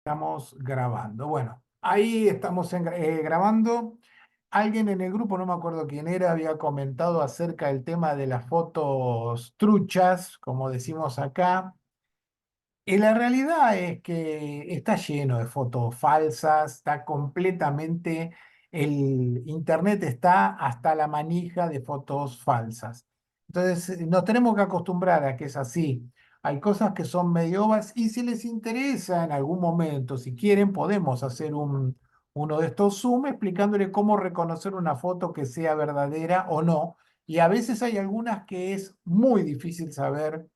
Estamos grabando. Bueno, ahí estamos grabando. Alguien en el grupo, no me acuerdo quién era, había comentado acerca del tema de las fotos truchas, como decimos acá. Y la realidad es que está lleno de fotos falsas, está completamente, el internet está hasta la manija de fotos falsas. Entonces, nos tenemos que acostumbrar a que es así. Hay cosas que son mediovas y si les interesa en algún momento, si quieren, podemos hacer uno de estos Zoom explicándole cómo reconocer una foto que sea verdadera o no. Y a veces hay algunas que es muy difícil saber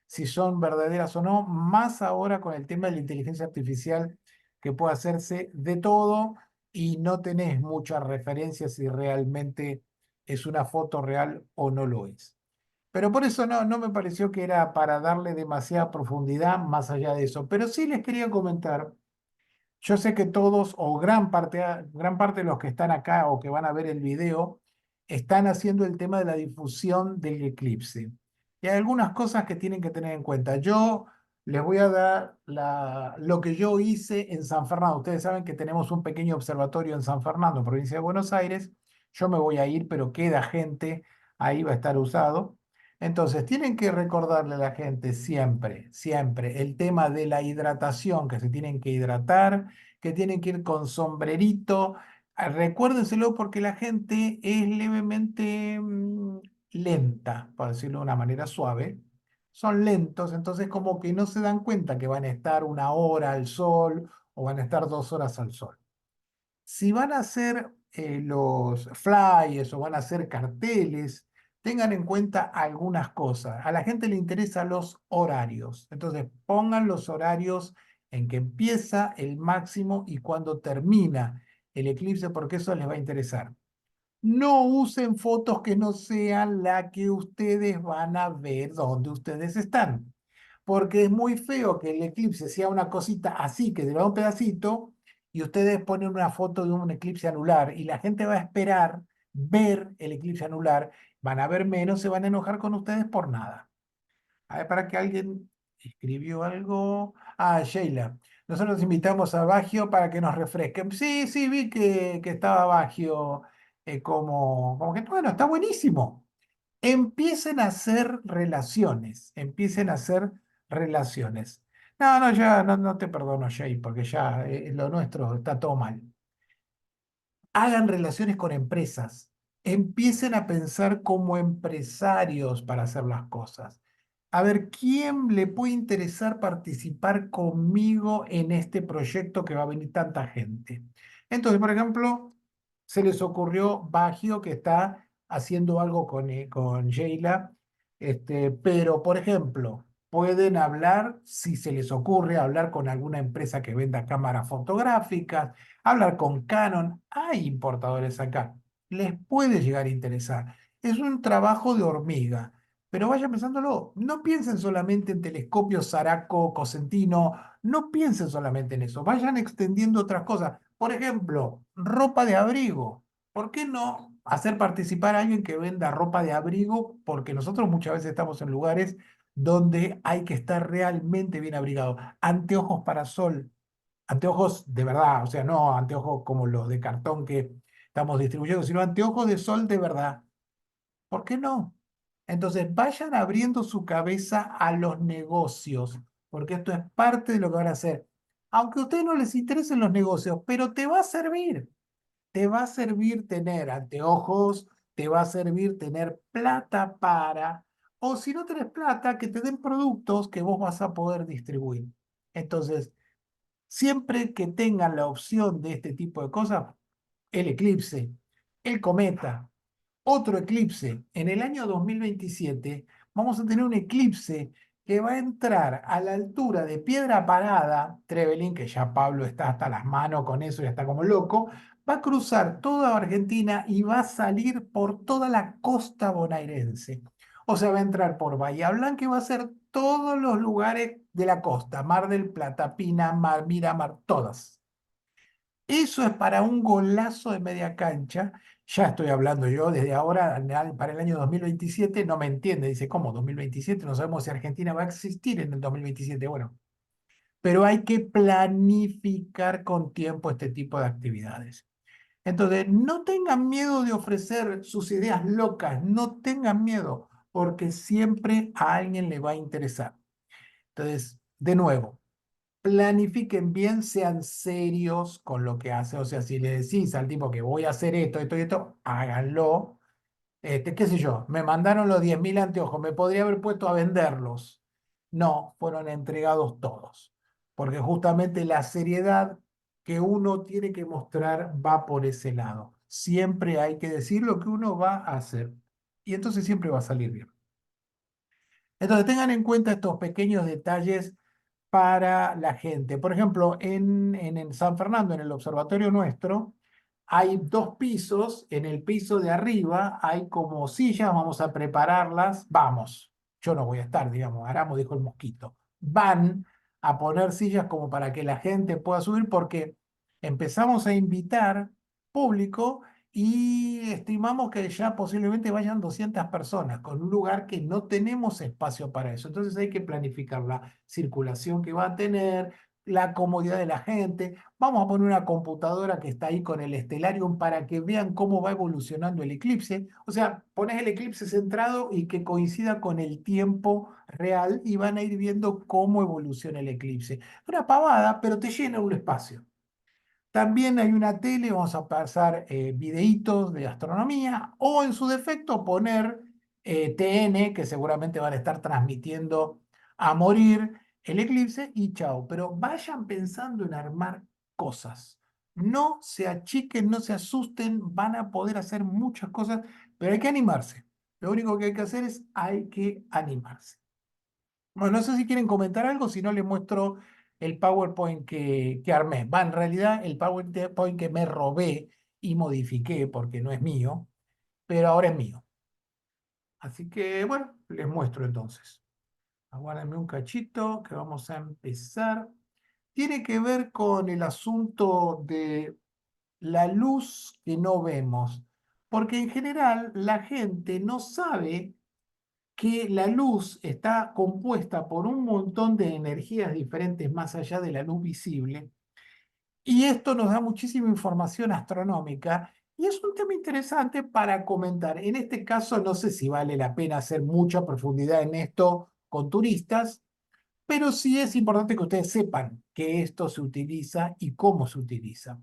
si son verdaderas o no, más ahora con el tema de la inteligencia artificial que puede hacerse de todo y no tenés muchas referencias si realmente es una foto real o no lo es. Pero por eso no me pareció que era para darle demasiada profundidad más allá de eso. Pero sí les quería comentar, yo sé que todos o gran parte de los que están acá o que van a ver el video están haciendo el tema de la difusión del eclipse. Y hay algunas cosas que tienen que tener en cuenta. Yo les voy a dar lo que yo hice en San Fernando. Ustedes saben que tenemos un pequeño observatorio en San Fernando, provincia de Buenos Aires. Yo me voy a ir, pero queda gente, ahí va a estar usado. Entonces, tienen que recordarle a la gente siempre, siempre el tema de la hidratación, que se tienen que hidratar, que tienen que ir con sombrerito. Recuérdenselo porque la gente es levemente lenta, por decirlo de una manera suave. Son lentos, entonces como que no se dan cuenta que van a estar 1 hora al sol o van a estar 2 horas al sol. Si van a hacer los flyers o van a hacer carteles, tengan en cuenta algunas cosas. A la gente le interesan los horarios. Entonces, pongan los horarios en que empieza el máximo y cuando termina el eclipse, porque eso les va a interesar. No usen fotos que no sean la que ustedes van a ver donde ustedes están. Porque es muy feo que el eclipse sea una cosita así, que se le da un pedacito, y ustedes ponen una foto de un eclipse anular, y la gente va a esperar ver el eclipse anular, van a ver menos, se van a enojar con ustedes por nada. A ver, para que alguien escribió algo. Ah, Sheila. Nosotros invitamos a Bagio para que nos refresque. Sí, sí, vi que estaba Bagio como que, bueno, está buenísimo. Empiecen a hacer relaciones, empiecen a hacer relaciones. No, ya no te perdono, Jay, porque ya lo nuestro está todo mal. Hagan relaciones con empresas, empiecen a pensar como empresarios para hacer las cosas. A ver, ¿quién le puede interesar participar conmigo en este proyecto que va a venir tanta gente? Entonces, por ejemplo, se les ocurrió Bagio que está haciendo algo con Sheila, pero, por ejemplo, pueden hablar, si se les ocurre, hablar con alguna empresa que venda cámaras fotográficas, hablar con Canon, hay importadores acá, les puede llegar a interesar. Es un trabajo de hormiga, pero vayan pensándolo, no piensen solamente en telescopios Saraco, Cosentino, no piensen solamente en eso, vayan extendiendo otras cosas. Por ejemplo, ropa de abrigo. ¿Por qué no hacer participar a alguien que venda ropa de abrigo? Porque nosotros muchas veces estamos en lugares donde hay que estar realmente bien abrigado. Anteojos para sol, anteojos de verdad, o sea, no anteojos como los de cartón que estamos distribuyendo, sino anteojos de sol de verdad. ¿Por qué no? Entonces, vayan abriendo su cabeza a los negocios, porque esto es parte de lo que van a hacer. Aunque a ustedes no les interesen los negocios, pero te va a servir. Te va a servir tener anteojos, te va a servir tener plata para, o si no tenés plata, que te den productos que vos vas a poder distribuir. Entonces, siempre que tengan la opción de este tipo de cosas, el eclipse, el cometa, otro eclipse. En el año 2027 vamos a tener un eclipse que va a entrar a la altura de Piedra Parada, Trevelin, que ya Pablo está hasta las manos con eso y está como loco, va a cruzar toda Argentina y va a salir por toda la costa bonaerense. O sea, va a entrar por Bahía Blanca y va a ser todos los lugares de la costa, Mar del Plata, Pinamar, Miramar, todas. Eso es para un golazo de media cancha. Ya estoy hablando yo desde ahora para el año 2027. No me entiende. Dice, ¿cómo 2027? No sabemos si Argentina va a existir en el 2027. Bueno, pero hay que planificar con tiempo este tipo de actividades. Entonces, no tengan miedo de ofrecer sus ideas locas, no tengan miedo, porque siempre a alguien le va a interesar. Entonces, de nuevo, planifiquen bien, sean serios con lo que hacen. O sea, si le decís al tipo que voy a hacer esto, esto y esto, háganlo. Qué sé yo, me mandaron los 10.000 anteojos, me podría haber puesto a venderlos. No, fueron entregados todos, porque justamente la seriedad que uno tiene que mostrar va por ese lado. Siempre hay que decir lo que uno va a hacer y entonces siempre va a salir bien. Entonces tengan en cuenta estos pequeños detalles para la gente. Por ejemplo, en San Fernando, en el observatorio nuestro, hay 2 pisos. En el piso de arriba hay como sillas, vamos a prepararlas. Vamos, yo no voy a estar, digamos, Aramo dijo el mosquito. Van a poner sillas como para que la gente pueda subir porque empezamos a invitar público y estimamos que ya posiblemente vayan 200 personas con un lugar que no tenemos espacio para eso. Entonces hay que planificar la circulación que va a tener, la comodidad de la gente. Vamos a poner una computadora que está ahí con el Stellarium para que vean cómo va evolucionando el eclipse. O sea, pones el eclipse centrado y que coincida con el tiempo real y van a ir viendo cómo evoluciona el eclipse. Una pavada, pero te llena un espacio. También hay una tele, vamos a pasar videitos de astronomía o en su defecto poner TN, que seguramente van a estar transmitiendo a morir el eclipse y chao. Pero vayan pensando en armar cosas. No se achiquen, no se asusten, van a poder hacer muchas cosas, pero hay que animarse. Lo único que hay que hacer es hay que animarse. Bueno, no sé si quieren comentar algo, si no les muestro el PowerPoint que armé. Va, en realidad el PowerPoint que me robé y modifiqué porque no es mío, pero ahora es mío. Así que, bueno, les muestro entonces. Aguárdenme un cachito que vamos a empezar. Tiene que ver con el asunto de la luz que no vemos, porque en general la gente no sabe que la luz está compuesta por un montón de energías diferentes más allá de la luz visible, y esto nos da muchísima información astronómica, y es un tema interesante para comentar. En este caso, no sé si vale la pena hacer mucha profundidad en esto con turistas, pero sí es importante que ustedes sepan que esto se utiliza y cómo se utiliza.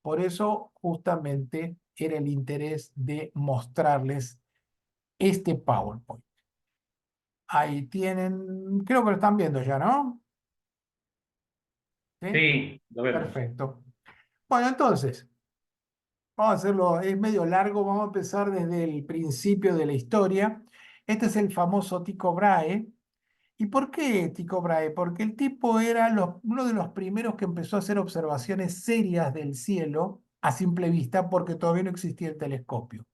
Por eso, justamente, era el interés de mostrarles este PowerPoint. Ahí tienen, creo que lo están viendo ya, ¿no? ¿Sí? Sí, lo vemos. Perfecto. Bueno, entonces, vamos a hacerlo, es medio largo, vamos a empezar desde el principio de la historia. Este es el famoso Tycho Brahe. ¿Y por qué Tycho Brahe? Porque el tipo era uno de los primeros que empezó a hacer observaciones serias del cielo a simple vista porque todavía no existía el telescopio.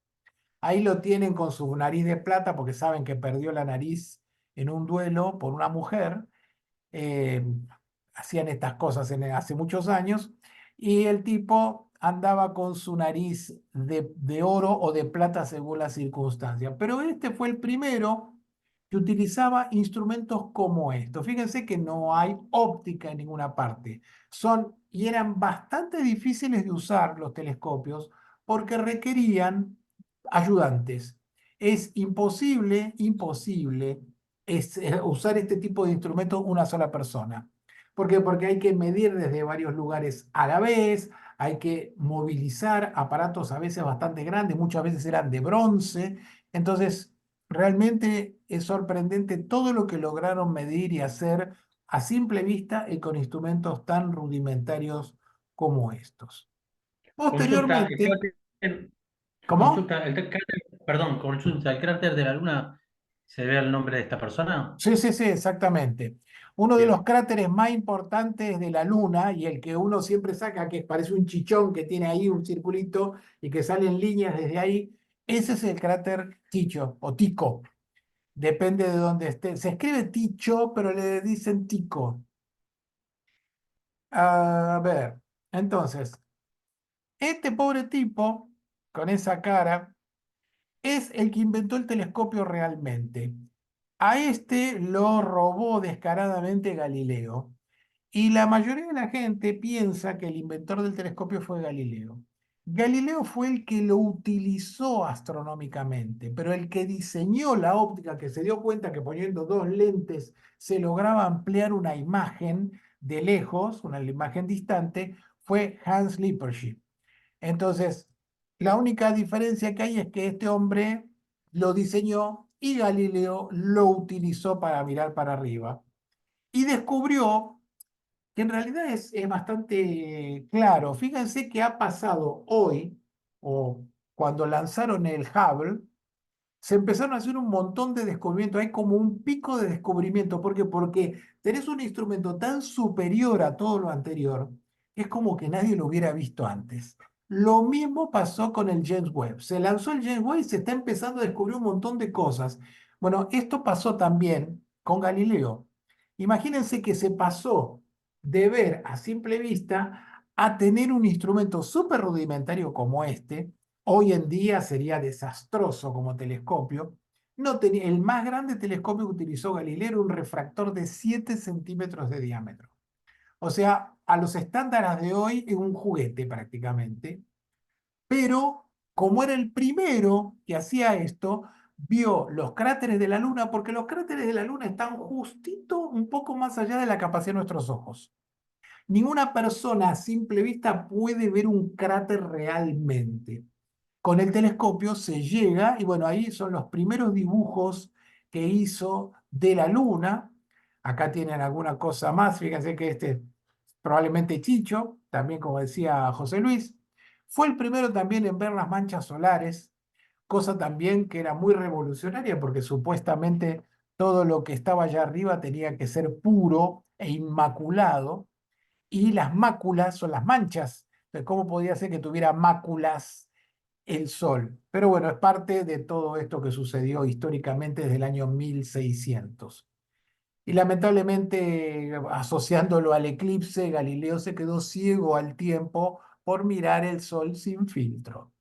Ahí lo tienen con su nariz de plata porque saben que perdió la nariz en un duelo por una mujer. eh, Hacían estas cosas hace muchos años, y el tipo andaba con su nariz de oro o de plata según la circunstancia. Pero este fue el primero que utilizaba instrumentos como estos. Fíjense que no hay óptica en ninguna parte. Y eran bastante difíciles de usar los telescopios porque requerían ayudantes. Es imposible usar este tipo de instrumentos una sola persona. ¿Por qué? Porque hay que medir desde varios lugares a la vez, hay que movilizar aparatos a veces bastante grandes, muchas veces eran de bronce. Entonces, realmente es sorprendente todo lo que lograron medir y hacer a simple vista y con instrumentos tan rudimentarios como estos. Consulta, Posteriormente, ¿cómo? consulta, ¿el cráter de la Luna se ve el nombre de esta persona? Sí, sí, sí, exactamente. Uno de los Bien. cráteres más importantes de la Luna y el que uno siempre saca, que parece un chichón que tiene ahí un circulito y que salen líneas desde ahí, ese es el cráter Ticho o Tico. Depende de dónde esté. Se escribe Ticho, pero le dicen Tico. A ver, entonces, este pobre tipo, con esa cara, es el que inventó el telescopio realmente. A este lo robó descaradamente Galileo. Y la mayoría de la gente piensa que el inventor del telescopio fue Galileo. Galileo fue el que lo utilizó astronómicamente, pero el que diseñó la óptica, que se dio cuenta que poniendo dos lentes se lograba ampliar una imagen de lejos, una imagen distante, fue Hans Lippershey. Entonces, la única diferencia que hay es que este hombre lo diseñó y Galileo lo utilizó para mirar para arriba. Y descubrió que en realidad es bastante claro. Fíjense que ha pasado hoy, o cuando lanzaron el Hubble, se empezaron a hacer un montón de descubrimientos. Hay como un pico de descubrimiento. ¿Por qué? Porque tenés un instrumento tan superior a todo lo anterior que es como que nadie lo hubiera visto antes. Lo mismo pasó con el James Webb. Se lanzó el James Webb y se está empezando a descubrir un montón de cosas. Bueno, esto pasó también con Galileo. Imagínense que se pasó de ver a simple vista a tener un instrumento súper rudimentario como este. Hoy en día sería desastroso como telescopio. No tenía, el más grande telescopio que utilizó Galileo era un refractor de 7 centímetros de diámetro. O sea, a los estándares de hoy es un juguete prácticamente. Pero como era el primero que hacía esto, vio los cráteres de la Luna, porque los cráteres de la Luna están justito un poco más allá de la capacidad de nuestros ojos. Ninguna persona a simple vista puede ver un cráter realmente. Con el telescopio se llega, y bueno, ahí son los primeros dibujos que hizo de la Luna. Acá tienen alguna cosa más, fíjense que este probablemente Chicho, también como decía José Luis, fue el primero también en ver las manchas solares, cosa también que era muy revolucionaria porque supuestamente todo lo que estaba allá arriba tenía que ser puro e inmaculado, y las máculas son las manchas. Entonces, ¿cómo podía ser que tuviera máculas el Sol? Pero bueno, es parte de todo esto que sucedió históricamente desde el año 1600. Y lamentablemente, asociándolo al eclipse, Galileo se quedó ciego al tiempo por mirar el Sol sin filtro.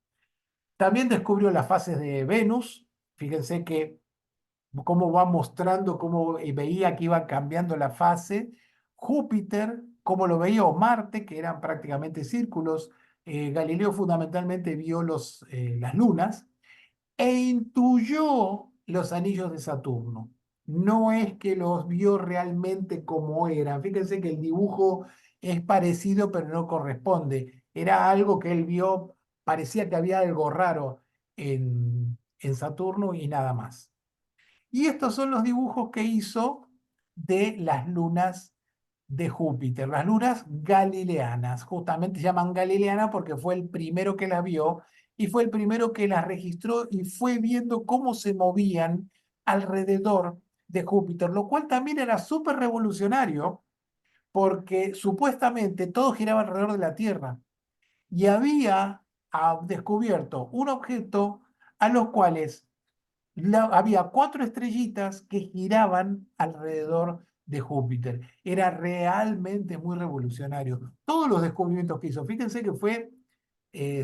También descubrió las fases de Venus. Fíjense que cómo va mostrando, cómo veía que iba cambiando la fase. Júpiter, cómo lo veía, o Marte, que eran prácticamente círculos. Galileo fundamentalmente vio las lunas e intuyó los anillos de Saturno. No es que los vio realmente como eran. Fíjense que el dibujo es parecido, pero no corresponde. Era algo que él vio, parecía que había algo raro en Saturno y nada más. Y estos son los dibujos que hizo de las lunas de Júpiter, las lunas galileanas. Justamente se llaman galileanas porque fue el primero que las vio y fue el primero que las registró y fue viendo cómo se movían alrededor de Júpiter, lo cual también era súper revolucionario porque supuestamente todo giraba alrededor de la Tierra y había descubierto un objeto a los cuales había cuatro estrellitas que giraban alrededor de Júpiter. Era realmente muy revolucionario. Todos los descubrimientos que hizo, fíjense que fue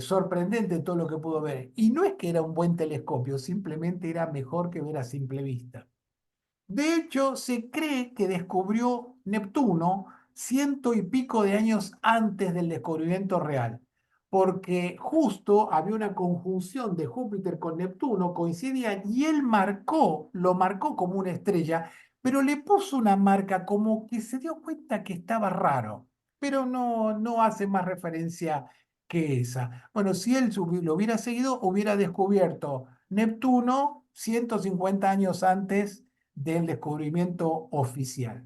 sorprendente todo lo que pudo ver. Y no es que era un buen telescopio, simplemente era mejor que ver a simple vista. De hecho, se cree que descubrió Neptuno ciento y pico de años antes del descubrimiento real, porque justo había una conjunción de Júpiter con Neptuno, coincidían y él lo marcó como una estrella, pero le puso una marca como que se dio cuenta que estaba raro, pero no hace más referencia que esa. Bueno, si él lo hubiera seguido, hubiera descubierto Neptuno 150 años antes del descubrimiento oficial.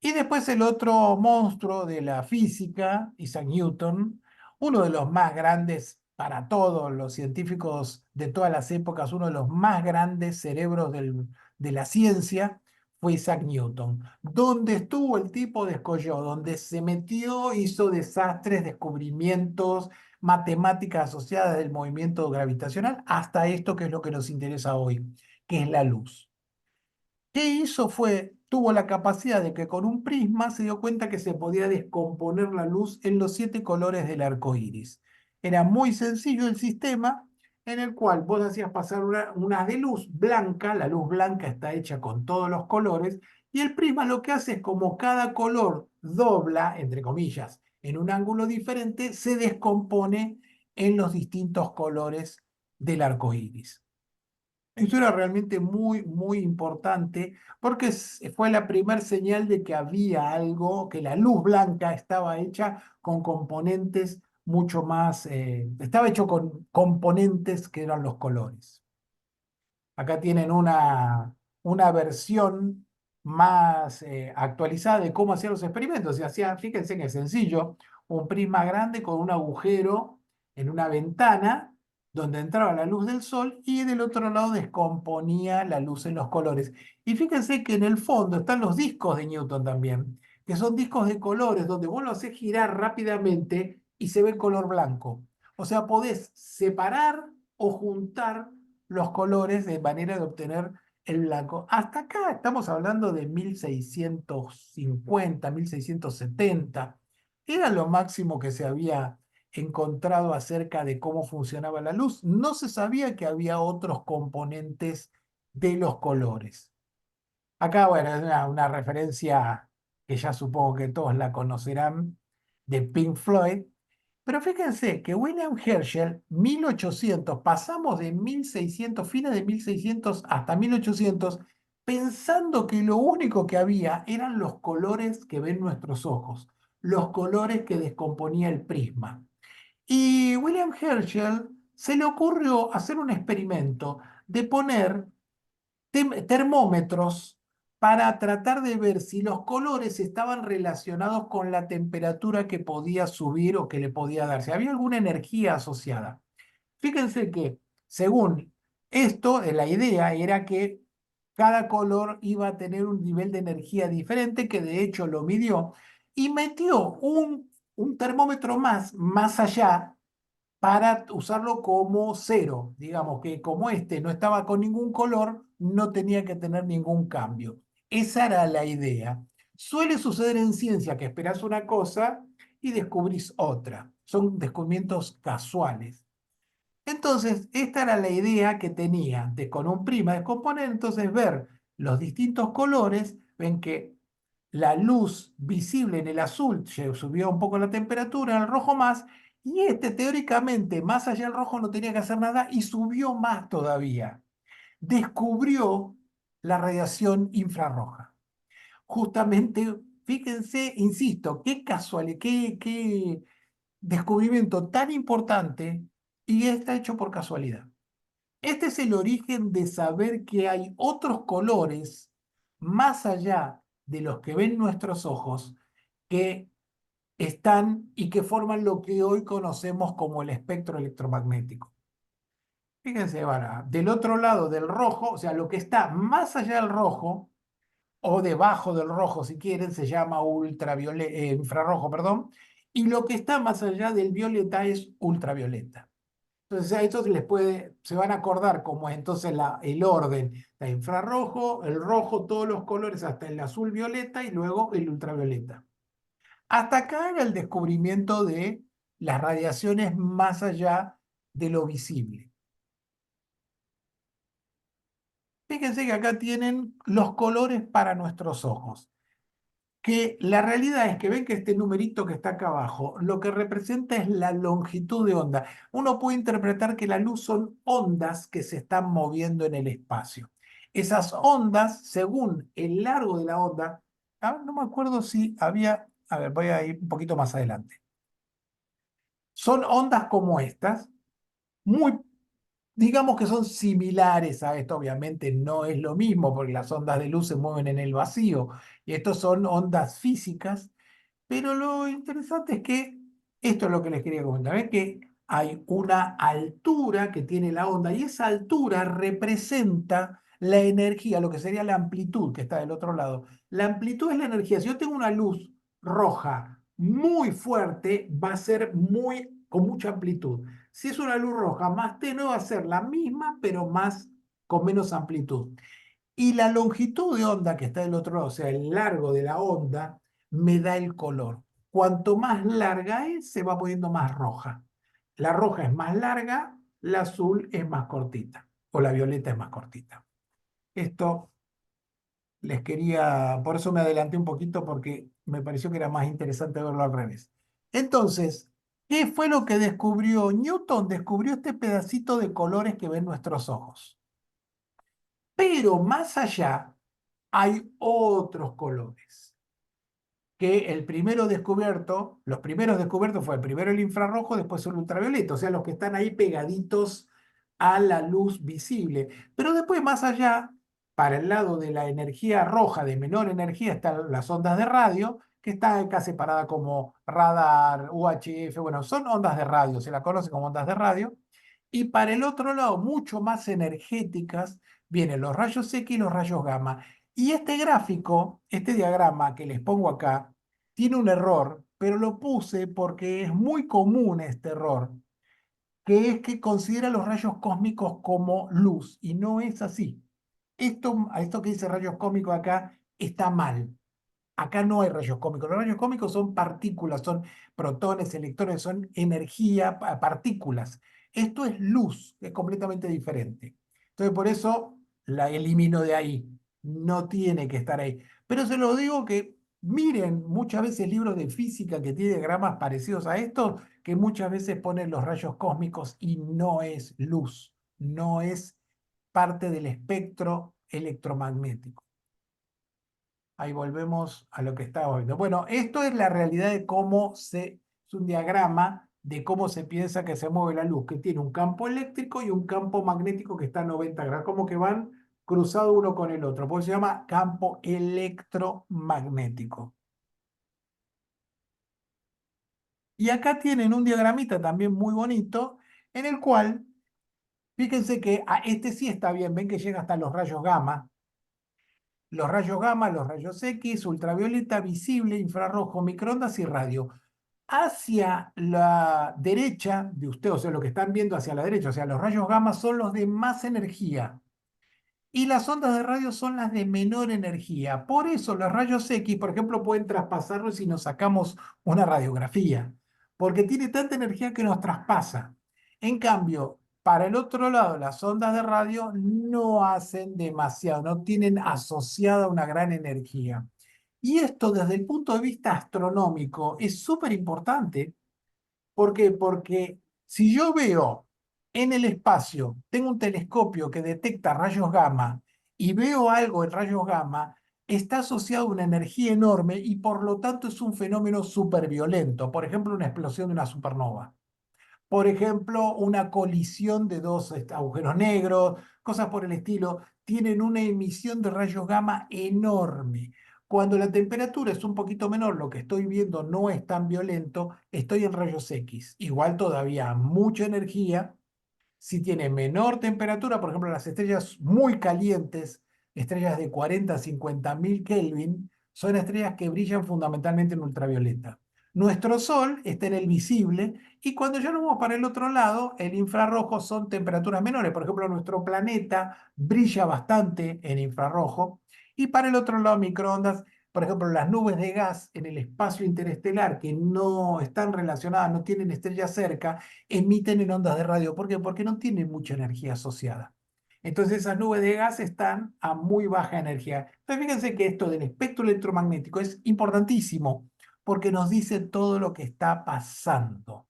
Y después el otro monstruo de la física, Isaac Newton, uno de los más grandes para todos los científicos de todas las épocas, uno de los más grandes cerebros de la ciencia, fue Isaac Newton. Donde estuvo el tipo descolló, donde se metió, hizo desastres, descubrimientos, matemáticas asociadas del movimiento gravitacional, hasta esto que es lo que nos interesa hoy, que es la luz. ¿Qué hizo? Tuvo la capacidad de que con un prisma se dio cuenta que se podía descomponer la luz en los 7 colores del arco iris. Era muy sencillo el sistema en el cual vos hacías pasar una de luz blanca, la luz blanca está hecha con todos los colores, Y el prisma lo que hace es como cada color dobla, entre comillas, en un ángulo diferente, se descompone en los distintos colores del arco iris. Eso era realmente muy, muy importante porque fue la primera señal de que había algo, que la luz blanca estaba hecha con componentes mucho más, estaba hecho con componentes que eran los colores. Acá tienen una versión más actualizada de cómo hacían los experimentos. Se hacía, fíjense que es sencillo, un prisma grande con un agujero en una ventana donde entraba la luz del sol y del otro lado descomponía la luz en los colores. Y fíjense que en el fondo están los discos de Newton también, que son discos de colores donde vos lo haces girar rápidamente y se ve el color blanco. O sea, podés separar o juntar los colores de manera de obtener el blanco. Hasta acá estamos hablando de 1650, 1670. Era lo máximo que se había encontrado acerca de cómo funcionaba la luz. No se sabía que había otros componentes de los colores. Acá, bueno, es una referencia que ya supongo que todos la conocerán, de Pink Floyd, pero fíjense que William Herschel, 1800, pasamos de 1600, fines de 1600 hasta 1800, pensando que lo único que había eran los colores que ven nuestros ojos, los colores que descomponía el prisma. Y William Herschel se le ocurrió hacer un experimento de poner termómetros para tratar de ver si los colores estaban relacionados con la temperatura que podía subir o que le podía dar, si había alguna energía asociada. Fíjense que, según esto, la idea era que cada color iba a tener un nivel de energía diferente, que de hecho lo midió, y metió un termómetro más allá para usarlo como cero. Digamos que como este no estaba con ningún color, no tenía que tener ningún cambio. Esa era la idea. Suele suceder en ciencia que esperás una cosa y descubrís otra. Son descubrimientos casuales. Entonces, esta era la idea que tenía de con un prisma descomponer, entonces ver los distintos colores, ven que la luz visible en el azul subió un poco la temperatura, en el rojo más, y este teóricamente más allá del rojo no tenía que hacer nada y subió más todavía. Descubrió la radiación infrarroja. Justamente, fíjense, insisto, qué casual, qué descubrimiento tan importante y está hecho por casualidad. Este es el origen de saber que hay otros colores más allá de los que ven nuestros ojos que están y que forman lo que hoy conocemos como el espectro electromagnético. Fíjense, ahora, del otro lado del rojo, o sea, lo que está más allá del rojo o debajo del rojo, si quieren, se llama infrarrojo, perdón, y lo que está más allá del violeta es ultravioleta. Entonces a estos se van a acordar cómo es entonces el orden. El infrarrojo, el rojo, todos los colores, hasta el azul violeta y luego el ultravioleta. Hasta acá era el descubrimiento de las radiaciones más allá de lo visible. Fíjense que acá tienen los colores para nuestros ojos, que la realidad es que ven que este numerito que está acá abajo, lo que representa es la longitud de onda. Uno puede interpretar que la luz son ondas que se están moviendo en el espacio. Esas ondas, según el largo de la onda, no me acuerdo si había, a ver, voy a ir un poquito más adelante. Son ondas como estas, muy, digamos que son similares a esto, obviamente no es lo mismo porque las ondas de luz se mueven en el vacío y estos son ondas físicas. Pero lo interesante es que esto es lo que les quería comentar, es que hay una altura que tiene la onda y esa altura representa la energía, lo que sería la amplitud que está del otro lado. La amplitud es la energía. Si yo tengo una luz roja muy fuerte, va a ser con mucha amplitud. Si es una luz roja más tenue, va a ser la misma, pero con menos amplitud. Y la longitud de onda que está del otro lado, o sea, el largo de la onda, me da el color. Cuanto más larga es, se va poniendo más roja. La roja es más larga, la azul es más cortita, o la violeta es más cortita. Esto les quería, por eso me adelanté un poquito porque me pareció que era más interesante verlo al revés. Entonces, ¿qué fue lo que descubrió Newton? Descubrió este pedacito de colores que ven nuestros ojos. Pero más allá hay otros colores que el primero descubierto, los primeros descubiertos fue primero el infrarrojo, después el ultravioleta, o sea, los que están ahí pegaditos a la luz visible. Pero después, más allá, para el lado de la energía roja, de menor energía, están las ondas de radio, que está acá separada como radar, UHF, bueno, son ondas de radio, se la conoce como ondas de radio. Y para el otro lado, mucho más energéticas, vienen los rayos X y los rayos gamma. Y este gráfico, este diagrama que les pongo acá, tiene un error, pero lo puse porque es muy común este error, que es que considera los rayos cósmicos como luz, y no es así. Esto que dice rayos cósmicos acá está mal. Acá no hay rayos cósmicos. Los rayos cósmicos son partículas, son protones, electrones, son energía, partículas. Esto es luz, que es completamente diferente. Entonces, por eso la elimino de ahí. No tiene que estar ahí. Pero se lo digo que miren muchas veces libros de física que tienen diagramas parecidos a estos, que muchas veces ponen los rayos cósmicos y no es luz, no es parte del espectro electromagnético. Ahí volvemos a lo que estábamos viendo. Bueno, esto es la realidad de cómo es un diagrama de cómo se piensa que se mueve la luz, que tiene un campo eléctrico y un campo magnético que está a 90 grados, como que van cruzados uno con el otro. Por eso se llama campo electromagnético. Y acá tienen un diagramita también muy bonito, en el cual, fíjense que a este sí está bien, ven que llega hasta los rayos X, ultravioleta, visible, infrarrojo, microondas y radio. Hacia la derecha de usted, o sea, lo que están viendo hacia la derecha, o sea, los rayos gamma son los de más energía y las ondas de radio son las de menor energía. Por eso los rayos X, por ejemplo, pueden traspasarnos si nos sacamos una radiografía, porque tiene tanta energía que nos traspasa. En cambio, para el otro lado, las ondas de radio no hacen demasiado, no tienen asociada una gran energía. Y esto desde el punto de vista astronómico es súper importante. ¿Por qué? Porque si yo veo en el espacio, tengo un telescopio que detecta rayos gamma y veo algo en rayos gamma, está asociado a una energía enorme y por lo tanto es un fenómeno superviolento. Por ejemplo, una explosión de una supernova. Por ejemplo, una colisión de dos agujeros negros, cosas por el estilo, tienen una emisión de rayos gamma enorme. Cuando la temperatura es un poquito menor, lo que estoy viendo no es tan violento, estoy en rayos X. Igual todavía mucha energía. Si tiene menor temperatura, por ejemplo, las estrellas muy calientes, estrellas de 40 a 50 mil Kelvin, son estrellas que brillan fundamentalmente en ultravioleta. Nuestro Sol está en el visible y cuando ya nos vamos para el otro lado, el infrarrojo son temperaturas menores. Por ejemplo, nuestro planeta brilla bastante en infrarrojo y para el otro lado, microondas. Por ejemplo, las nubes de gas en el espacio interestelar que no están relacionadas, no tienen estrellas cerca, emiten en ondas de radio. ¿Por qué? Porque no tienen mucha energía asociada. Entonces esas nubes de gas están a muy baja energía. Entonces fíjense que esto del espectro electromagnético es importantísimo porque nos dice todo lo que está pasando.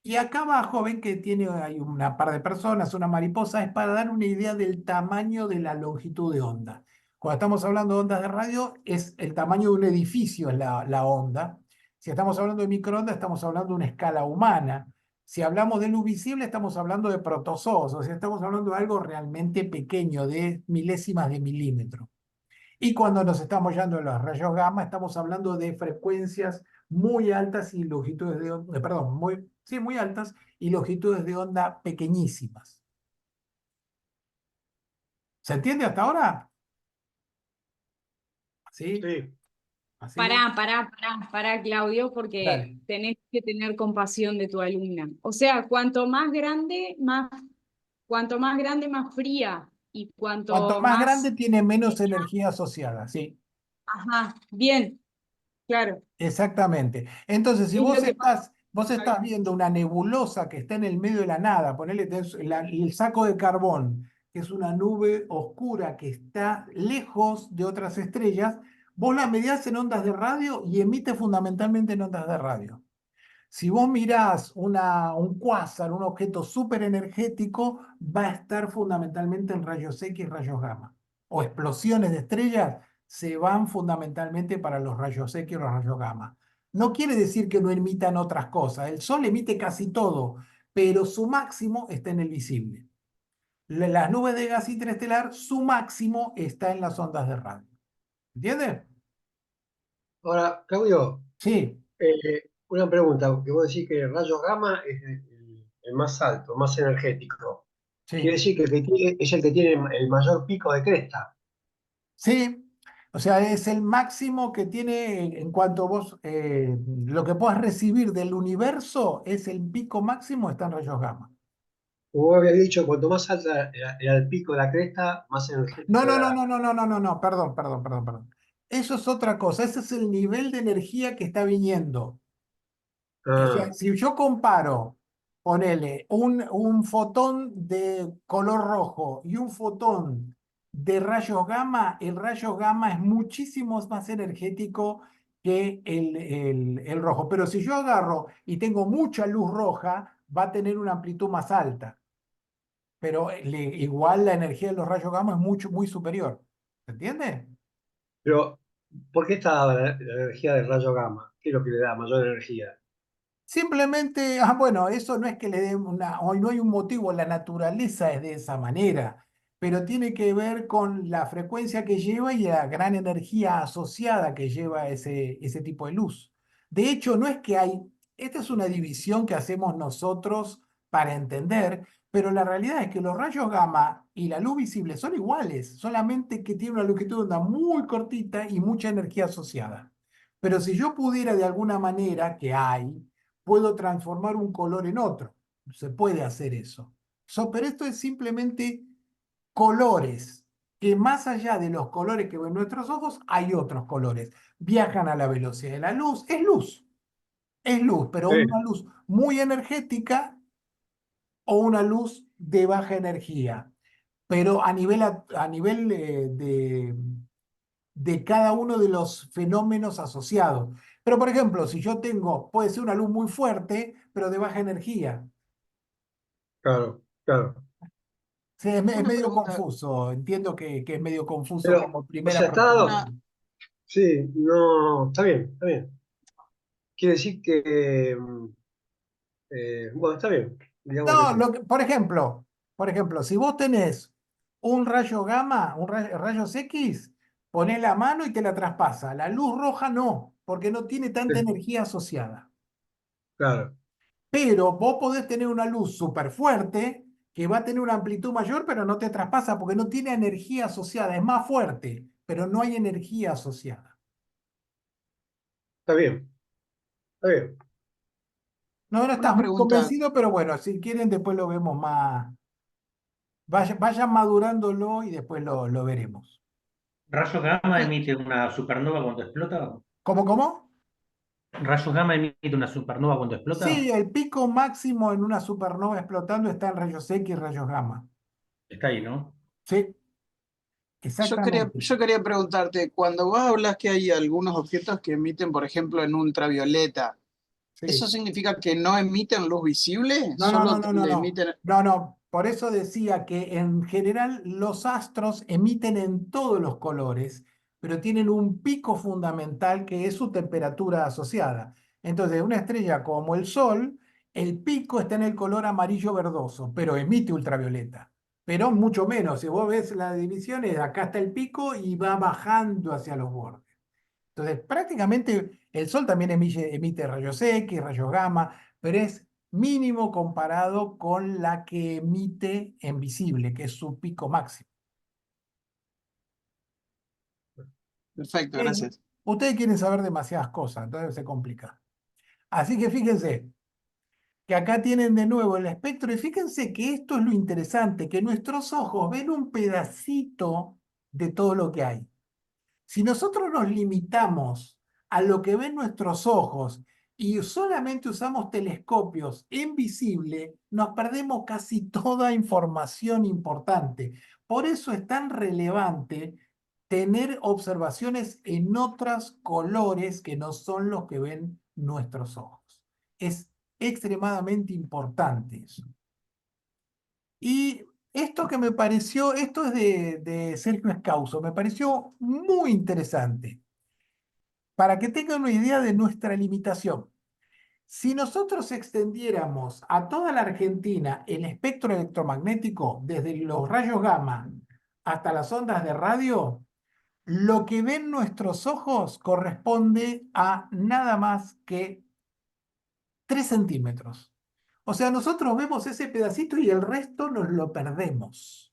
Y acá abajo ven que tiene, hay una par de personas, una mariposa, es para dar una idea del tamaño de la longitud de onda. Cuando estamos hablando de ondas de radio, es el tamaño de un edificio, es la onda. Si estamos hablando de microondas, estamos hablando de una escala humana. Si hablamos de luz visible, estamos hablando de protozoos, o sea, estamos hablando de algo realmente pequeño, de milésimas de milímetro. Y cuando nos estamos yendo a los rayos gamma, estamos hablando de frecuencias muy altas y longitudes de onda, perdón, sí, muy altas y longitudes de onda pequeñísimas. ¿Se entiende hasta ahora? ¿Sí? Sí. ¿Así? Pará, Claudio, porque Dale. tenés que tener compasión de tu alumna. O sea, cuanto más grande, más fría. Y Cuanto cuanto más grande más, tiene menos energía asociada, sí, ajá, bien, claro. exactamente. Entonces, si Es lo que pasa. vos estás viendo una nebulosa que está en el medio de la nada, ponele el saco de carbón que es una nube oscura que está lejos de otras estrellas, vos la medís en ondas de radio y emite fundamentalmente en ondas de radio. Si vos mirás un cuásar, un objeto súper energético, va a estar fundamentalmente en rayos X y rayos gamma. O explosiones de estrellas se van fundamentalmente para los rayos X y los rayos gamma. No quiere decir que no emitan otras cosas. El Sol emite casi todo, pero su máximo está en el visible. Las nubes de gas interestelar, su máximo está en las ondas de radio. ¿Entiendes? Ahora, Claudio, Sí, una pregunta, que vos decís que el rayo gamma es el más alto, más energético. Quiere sí. decir que es el que tiene el mayor pico de cresta. Sí, o sea, es el máximo que tiene en cuanto vos, lo que puedas recibir del universo es el pico máximo, está en rayos gamma. Como vos habías dicho, cuanto más alta era el pico de la cresta, más No, energético no, no, era. no, no, no, no, no, no, perdón, perdón, perdón, perdón. Eso es otra cosa, ese es el nivel de energía que está viniendo. O sea, Ah, si yo comparo, ponele un fotón de color rojo y un fotón de rayos gamma, el rayo gamma es muchísimo más energético que el rojo. Pero si yo agarro y tengo mucha luz roja, va a tener una amplitud más alta. Pero igual la energía de los rayos gamma es mucho, muy superior. ¿Se entiende? pero, ¿por qué está la energía del rayo gamma? ¿Qué es lo que le da mayor energía? Simplemente, bueno, eso no es que le den una, o no hay un motivo, la naturaleza es de esa manera, pero tiene que ver con la frecuencia que lleva y la gran energía asociada que lleva ese tipo de luz. De hecho, no es que hay, esta es una división que hacemos nosotros para entender, pero la realidad es que los rayos gamma y la luz visible son iguales, solamente que tiene una longitud de onda muy cortita y mucha energía asociada. Pero si yo pudiera de alguna manera, que hay, puedo transformar un color en otro. Se puede hacer eso. Pero esto es simplemente colores, que más allá de los colores que ven nuestros ojos, hay otros colores. Viajan a la velocidad de la luz. Es luz, pero una Sí, luz muy energética o una luz de baja energía. Pero a nivel de cada uno de los fenómenos asociados. Pero, por ejemplo, si yo tengo, puede ser una luz muy fuerte, pero de baja energía. claro, claro. Sí, es Una medio pregunta, confuso. Entiendo que es medio confuso Pero, como o primera sea, está una, dado. aproximación. Sí, no, está bien, está bien. Quiere decir que, bueno, está bien, digamos que No, sí. por ejemplo, si vos tenés un rayo gamma, rayos X, ponés la mano y te la traspasa. La luz roja no, porque no tiene tanta Sí, energía asociada. claro, Pero vos podés tener una luz súper fuerte que va a tener una amplitud mayor, pero no te traspasa porque no tiene energía asociada. Es más fuerte, pero no hay energía asociada. está bien, está bien. No, no una estás muy pregunta, convencido, pero bueno, si quieren después lo vemos más. Vayan madurándolo y después lo veremos. ¿Rayos gamma una- emite una supernova cuando explota? ¿Cómo, cómo? ¿Rayos gamma emite una supernova cuando Sí, explota? el pico máximo en una supernova explotando está en rayos X y rayos gamma. Está ahí, ¿no? Sí, exactamente. yo quería preguntarte, cuando vos hablas que hay algunos objetos que emiten, por ejemplo, en ultravioleta, ¿eso Sí. significa que no emiten luz visible? No, no, no, ¿Solo no, no, le no. emiten? No, no. Por eso decía que en general los astros emiten en todos los colores, pero tienen un pico fundamental que es su temperatura asociada. Entonces, una estrella como el Sol, el pico está en el color amarillo verdoso, pero emite ultravioleta. Pero mucho menos. Si vos ves las divisiones, acá está el pico y va bajando hacia los bordes. Entonces, prácticamente el Sol también emite rayos X, rayos gamma, pero es mínimo comparado con la que emite en visible, que es su pico máximo. Perfecto, Eh, gracias. Ustedes quieren saber demasiadas cosas, entonces se complica. Así que fíjense que acá tienen de nuevo el espectro y fíjense que esto es lo interesante, que nuestros ojos ven un pedacito de todo lo que hay. Si nosotros nos limitamos a lo que ven nuestros ojos y solamente usamos telescopios en visible, nos perdemos casi toda información importante. Por eso es tan relevante tener observaciones en otros colores que no son los que ven nuestros ojos. Es extremadamente importante eso. Y esto que me pareció, esto es de Sergio Escauso, me pareció muy interesante para que tengan una idea de nuestra limitación. Si nosotros extendiéramos a toda la Argentina el espectro electromagnético, desde los rayos gamma hasta las ondas de radio, lo que ven nuestros ojos corresponde a nada más que 3 centímetros. O sea, nosotros vemos ese pedacito y el resto nos lo perdemos.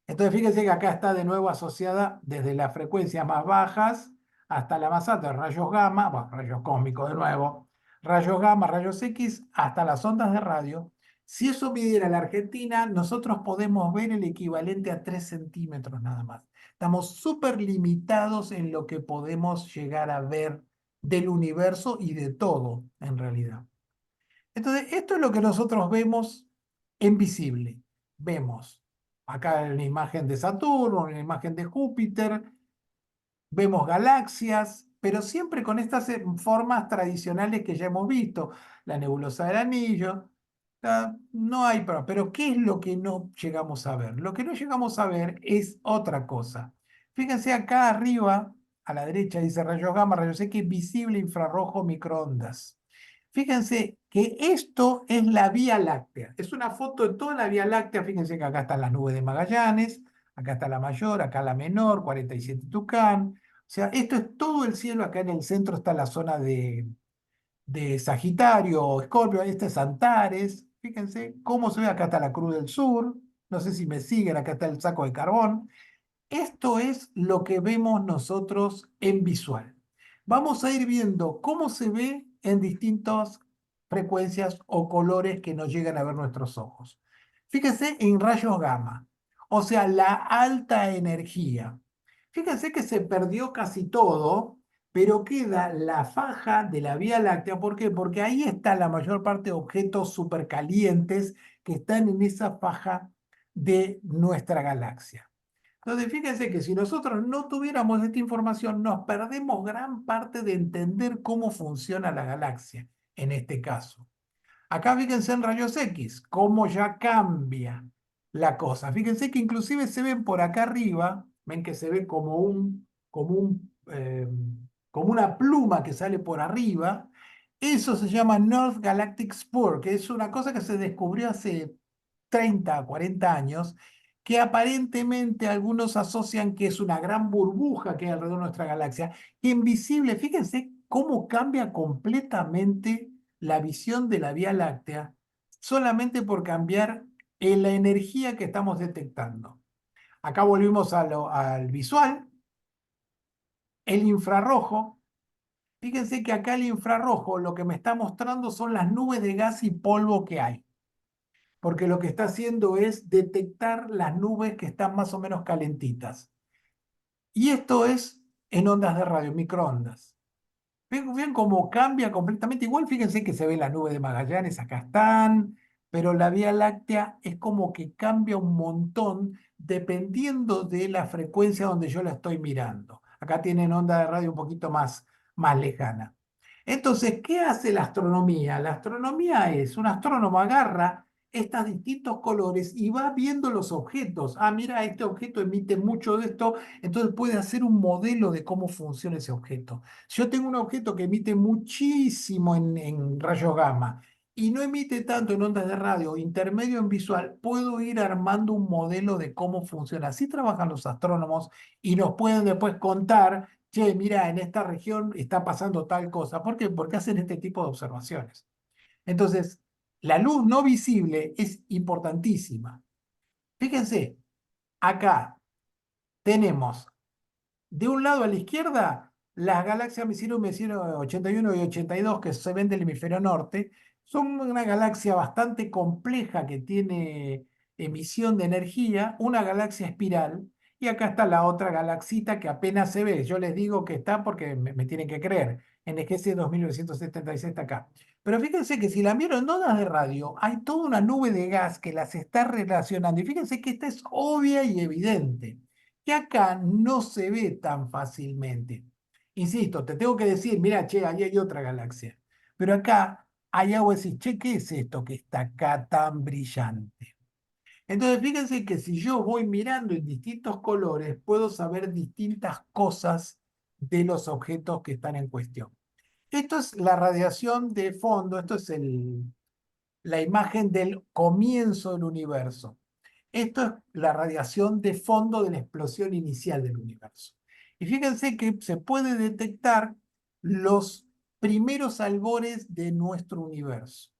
Entonces, fíjense que acá está de nuevo asociada desde las frecuencias más bajas hasta la más alta, rayos gamma, bueno, rayos cósmicos de nuevo, rayos gamma, rayos X, hasta las ondas de radio. Si eso midiera la Argentina, nosotros podemos ver el equivalente a 3 centímetros nada más. Estamos súper limitados en lo que podemos llegar a ver del universo y de todo, en realidad. Entonces, esto es lo que nosotros vemos en visible. Vemos acá una imagen de Saturno, una imagen de Júpiter, vemos galaxias, pero siempre con estas formas tradicionales que ya hemos visto, la nebulosa del anillo. No hay problema. Pero ¿qué es lo que no llegamos a ver? Lo que no llegamos a ver es otra cosa. Fíjense acá arriba, a la derecha dice rayos gamma, rayos X, visible, infrarrojo, microondas. Fíjense que esto es la Vía Láctea. Es una foto de toda la Vía Láctea. Fíjense que acá están las nubes de Magallanes, acá está la mayor, acá la menor, 47 Tucán. O sea, esto es todo el cielo. Acá en el centro está la zona de Sagitario o Escorpio. Este es Antares. Fíjense cómo se ve. Acá está la Cruz del Sur. No sé si me siguen. Acá está el saco de carbón. Esto es lo que vemos nosotros en visual. Vamos a ir viendo cómo se ve en distintas frecuencias o colores que nos llegan a ver nuestros ojos. Fíjense en rayos gamma, o sea, la alta energía. Fíjense que se perdió casi todo, pero queda la faja de la Vía Láctea. ¿Por qué? Porque ahí está la mayor parte de objetos supercalientes que están en esa faja de nuestra galaxia. Entonces, fíjense que si nosotros no tuviéramos esta información, nos perdemos gran parte de entender cómo funciona la galaxia, en este caso. Acá fíjense en rayos X, cómo ya cambia la cosa. Fíjense que inclusive se ven por acá arriba, ven que se ve como una pluma que sale por arriba. Eso se llama North Galactic Spur, que es una cosa que se descubrió hace 30, 40 años, que aparentemente algunos asocian que es una gran burbuja que hay alrededor de nuestra galaxia, invisible. Fíjense cómo cambia completamente la visión de la Vía Láctea solamente por cambiar en la energía que estamos detectando. Acá volvimos al visual, el infrarrojo. Fíjense que acá el infrarrojo lo que me está mostrando son las nubes de gas y polvo que hay, porque lo que está haciendo es detectar las nubes que están más o menos calentitas. Y esto es en ondas de radio, microondas. Ven cómo cambia completamente. Igual fíjense que se ve la nube de Magallanes, acá están, pero la Vía Láctea es como que cambia un montón dependiendo de la frecuencia donde yo la estoy mirando. Acá tienen onda de radio un poquito más lejana. Entonces, ¿qué hace la astronomía? La astronomía es, un astrónomo agarra estos distintos colores y va viendo los objetos. Ah, mira, este objeto emite mucho de esto, entonces puede hacer un modelo de cómo funciona ese objeto. Si yo tengo un objeto que emite muchísimo en rayos gamma y no emite tanto en ondas de radio, intermedio en visual, puedo ir armando un modelo de cómo funciona. Así trabajan los astrónomos y nos pueden después contar, che, mira, en esta región está pasando tal cosa. ¿Por qué? Porque hacen este tipo de observaciones. Entonces, la luz no visible es importantísima. Fíjense, acá tenemos de un lado a la izquierda, las galaxias Messiero 81 y 82 que se ven del hemisferio norte, son una galaxia bastante compleja que tiene emisión de energía, una galaxia espiral, y acá está la otra galaxita que apenas se ve. Yo les digo que está porque me tienen que creer. NGC 2976 está acá. Pero fíjense que si la miro en ondas de radio, hay toda una nube de gas que las está relacionando. Y fíjense que esta es obvia y evidente, que acá no se ve tan fácilmente. Insisto, te tengo que decir, mira, che, ahí hay otra galaxia. Pero acá hay algo decir, che, ¿qué es esto que está acá tan brillante? Entonces, fíjense que si yo voy mirando en distintos colores, puedo saber distintas cosas de los objetos que están en cuestión. Esto es la radiación de fondo, esto es la imagen del comienzo del universo. Esto es la radiación de fondo de la explosión inicial del universo. Y fíjense que se puede detectar los primeros albores de nuestro universo.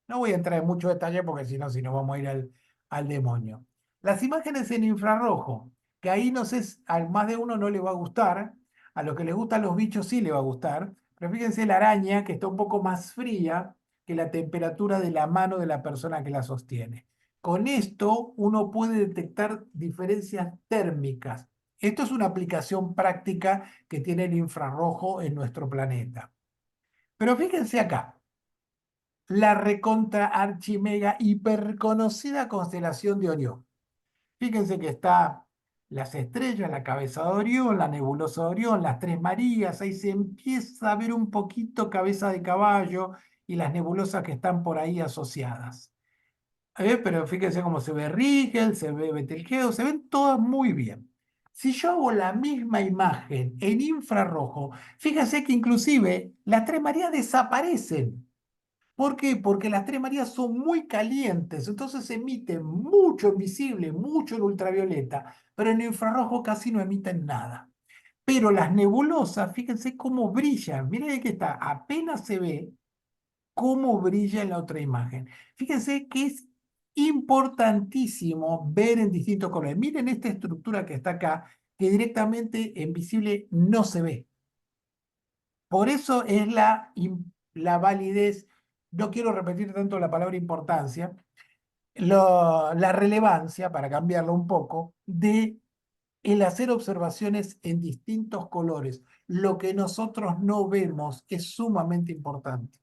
No voy a entrar en mucho detalle porque si no vamos a ir al demonio. Las imágenes en infrarrojo, que ahí no sé, a más de uno no le va a gustar, a los que les gustan los bichos sí le va a gustar, pero fíjense la araña que está un poco más fría que la temperatura de la mano de la persona que la sostiene. Con esto uno puede detectar diferencias térmicas. Esto es una aplicación práctica que tiene el infrarrojo en nuestro planeta. Pero fíjense acá la recontra archimega hiperconocida constelación de Orión. Fíjense que está las estrellas, la cabeza de Orión, la nebulosa de Orión, las Tres Marías, ahí se empieza a ver un poquito cabeza de caballo y las nebulosas que están por ahí asociadas. Pero fíjense cómo se ve Rigel, se ve Betelgeuse, se ven todas muy bien. Si yo hago la misma imagen en infrarrojo, fíjense que inclusive las Tres Marías desaparecen. ¿Por qué? Porque las Tres Marías son muy calientes, entonces emiten mucho en visible, mucho en ultravioleta, pero en infrarrojo casi no emiten nada. Pero las nebulosas, fíjense cómo brillan. Miren que está, apenas se ve cómo brilla en la otra imagen. Fíjense que es importantísimo ver en distintos colores. Miren esta estructura que está acá, que directamente en visible no se ve. Por eso es la validez, no quiero repetir tanto la palabra importancia, la relevancia, para cambiarlo un poco, de el hacer observaciones en distintos colores. Lo que nosotros no vemos es sumamente importante.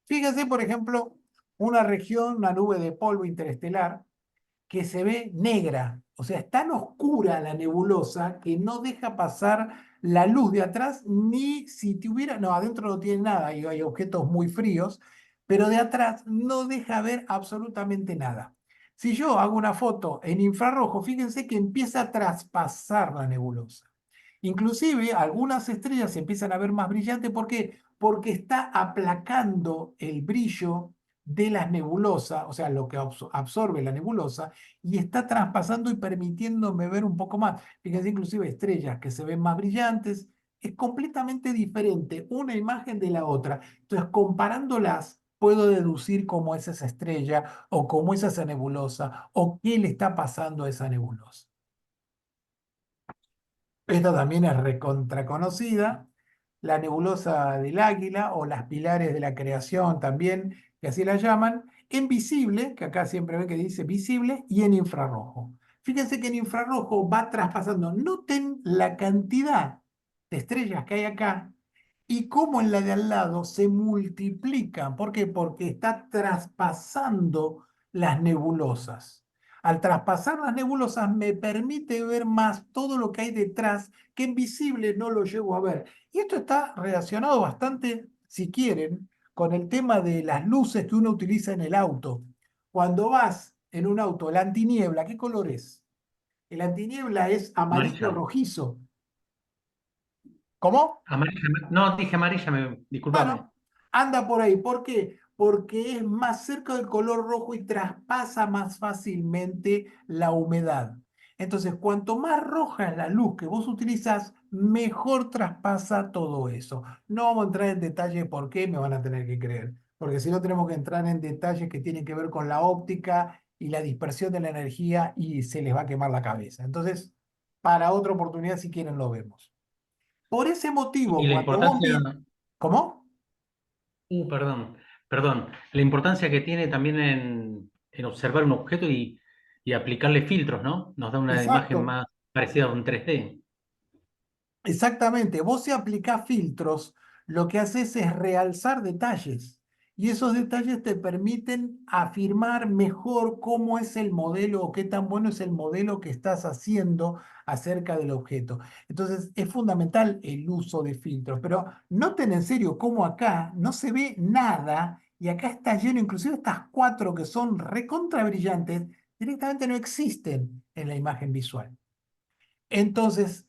Fíjense, por ejemplo, una región, una nube de polvo interestelar, que se ve negra, o sea, es tan oscura la nebulosa que no deja pasar la luz de atrás, ni si tuviera, no, adentro no tiene nada, hay objetos muy fríos, pero de atrás no deja ver absolutamente nada. Si yo hago una foto en infrarrojo, fíjense que empieza a traspasar la nebulosa. Inclusive algunas estrellas se empiezan a ver más brillantes. ¿Por qué? Porque está aplacando el brillo de las nebulosas, o sea, lo que absorbe la nebulosa, y está traspasando y permitiéndome ver un poco más. Fíjense, inclusive estrellas que se ven más brillantes, es completamente diferente una imagen de la otra. Entonces, comparándolas, puedo deducir cómo es esa estrella, o cómo es esa nebulosa, o qué le está pasando a esa nebulosa. Esta también es recontra conocida, la nebulosa del Águila o las pilares de la creación también, que así la llaman, en visible, que acá siempre ven que dice visible, y en infrarrojo. Fíjense que en infrarrojo va traspasando, noten la cantidad de estrellas que hay acá y cómo en la de al lado se multiplican. ¿Por qué? Porque está traspasando las nebulosas. Al traspasar las nebulosas me permite ver más todo lo que hay detrás, que en visible no lo llego a ver. Y esto está relacionado bastante, si quieren, con el tema de las luces que uno utiliza en el auto. Cuando vas en un auto, la antiniebla, ¿qué color es? El antiniebla es amarillo Amarilla. rojizo. ¿Cómo? Amarilla. No, dije amarilla, discúlpame. Bueno, anda por ahí. ¿Por qué? Porque es más cerca del color rojo y traspasa más fácilmente la humedad. Entonces, cuanto más roja es la luz que vos utilizás, mejor traspasa todo eso. No vamos a entrar en detalle por qué, me van a tener que creer. Porque si no, tenemos que entrar en detalles que tienen que ver con la óptica y la dispersión de la energía y se les va a quemar la cabeza. Entonces, para otra oportunidad, si quieren, lo vemos. Por ese Y motivo, la cuando vos importancia, ¿Cómo? perdón, la importancia que tiene también en observar un objeto y aplicarle filtros, ¿no? Nos da una imagen Exacto, más parecida a un 3D. exactamente. Vos si aplicás filtros, lo que haces es realzar detalles. Y esos detalles te permiten afirmar mejor cómo es el modelo o qué tan bueno es el modelo que estás haciendo acerca del objeto. Entonces, es fundamental el uso de filtros, pero noten en serio cómo acá no se ve nada y acá está lleno, inclusive estas cuatro que son recontra brillantes, directamente no existen en la imagen visual. Entonces,